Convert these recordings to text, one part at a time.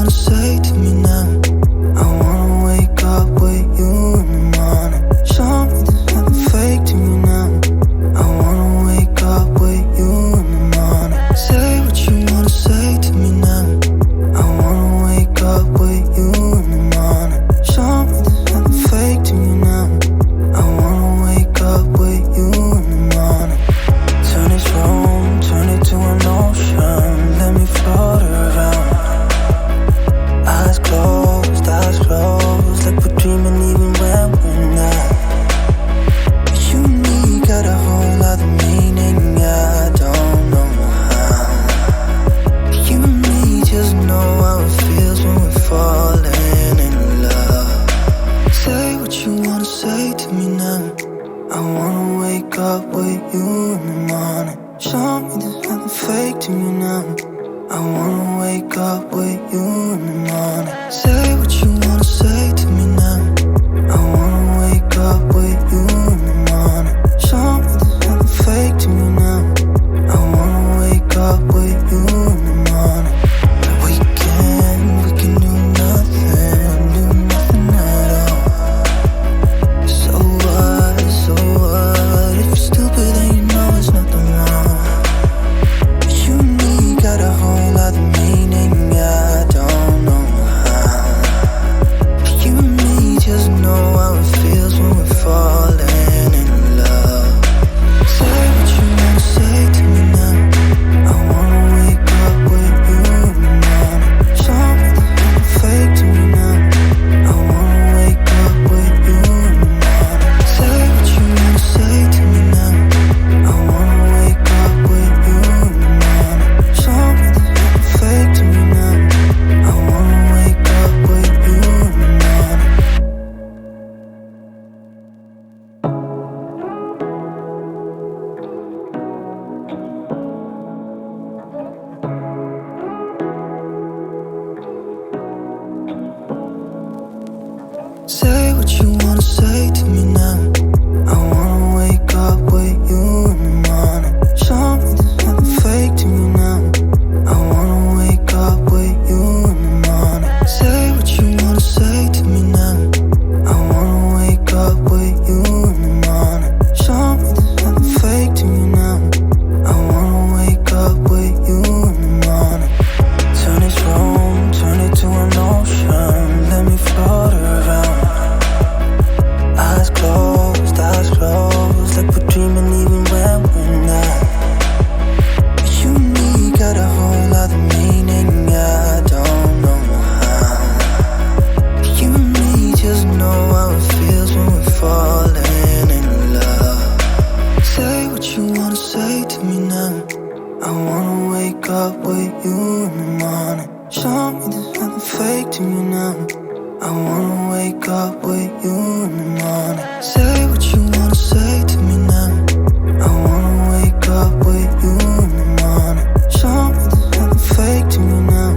wanna say to me now? I wanna wake up with you in the morning. Show me there's nothing fake to me now. I wanna wake up with you in the morning. Say what you wanna say to me now. I wanna wake up with you in the morning. Show me there's nothing fake to me now. I wanna wake up with you in the morning. Turn this room, turn it to an ocean. Let me float around. Eyes closed, like we're dreaming even when we're not. You and me got a whole other meaning, I don't know how. You and me just know how it feels when we're falling in love. Say what you wanna say to me now. I wanna wake up with you in the morning. Show me there's nothing fake to me now. I wanna wake up with you in the morning. Say what you wanna say to me now. I wanna wake up with you in the morning. Show me there's nothing fake to me now. I wanna wake up with you in the morning. We can do nothing at all. So what, if you're stupid then you know there's nothing wrong. You and me got a whole other meaning, I don't know how. You and me just know how it feels when we're falling in love. Say what you wanna say to me now. I wanna wake up with you in the morning. Show me there's nothing fake to me now. I wanna wake up with you in the morning. Say what you wanna say to me now. I wanna wake up with you in the morning. Show me there's nothing fake to me now. I wanna wake up with you in the morning. Say what you wanna say to me now. I wanna wake up with you in the morning. Show me there's nothing fake to me now. I wanna wake up with you in the morning. Say what you wanna say to me now. I wanna wake up with you in the morning. Show me there's nothing fake to me now. I wanna wake up with you in the morning. Turn this room, turn it to an ocean. Let me float around. Eyes closed, like we're dreaming even when we're not. You and me got a whole other meaning, I don't know how. You and me just know how it feels when we're falling in love. Say what you wanna say to me now. I wanna wake up with you in the morning. Show me there's nothing fake to me now. I wanna wake up with you in the morning. Say what you wanna say to me now. I wanna wake up with you in the morning. Show me there's nothing fake to me now.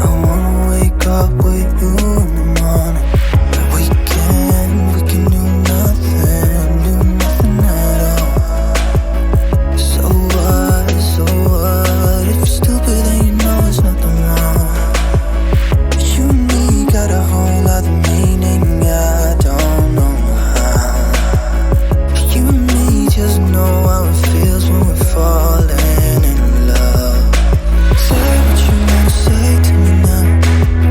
I wanna wake up with you in the morning. We can do nothing at all. So what, if you're stupid then you know there's nothing wrong. You and me got a whole other meaning, I don't know how. You and me just know how it feels when we're falling in love. Say what you wanna say to me now.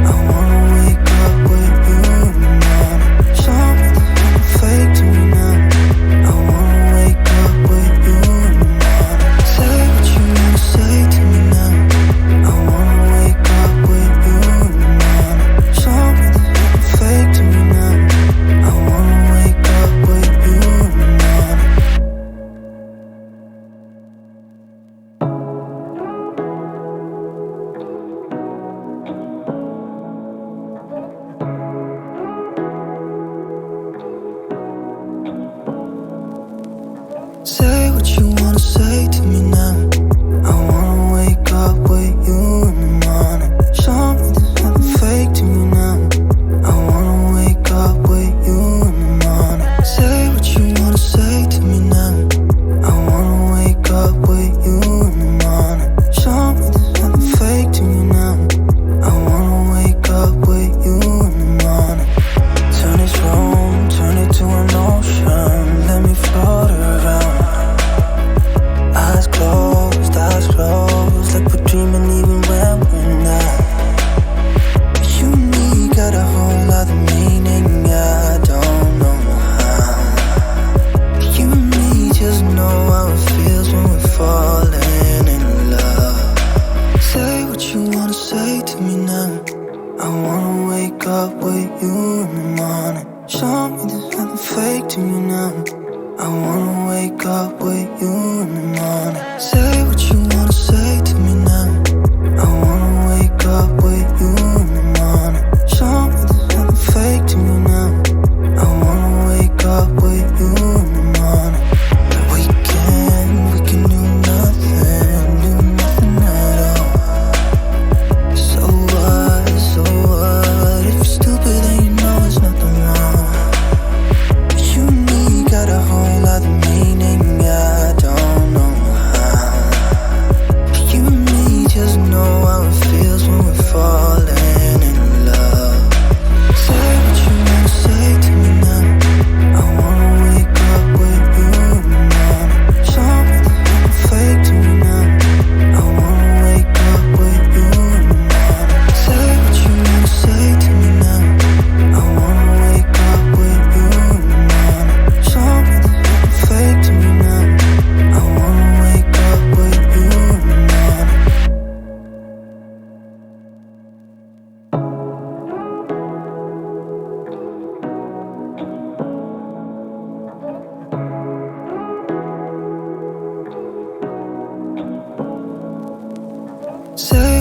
I wanna wake up with you in the morning. Show me there's nothing fake to me now. I wanna wake up with you in the morning. Say what you wanna say to me now. I wanna wake up with you in the morning. Show me there's nothing fake to me now. I wanna wake up with you in the morning. Say what you wanna say to me now. I wanna wake up with you in the morning. Show me there's nothing fake to me now. I wanna wake up with you in the morning. Say what you wanna say to me now. I wanna wake up with you in the morning. Show me there's nothing fake to me now. I wanna wake with you in the morning. Show me there's nothing fake to me now. I wanna wake up with you in the morning. Say what you wanna say to me now. I wanna wake up with you in the morning. Show me there's nothing fake to me now. I wanna wake up with you in the morning. We can do nothing at all. So what? If you're stupid then you know there's nothing wrong. But you and me got a whole lot of meaning, I don't know how. You and me just know how it feels when we're falling in love. Say what you wanna say to me now. I wanna wake up with you in the morning. Show me there's nothing fake to me now. I wanna wake up with you in the morning. Say what you wanna say to me now. I wanna wake up with you in the morning. Show me there's nothing fake to me now. I wanna wake up with you in the morning. Say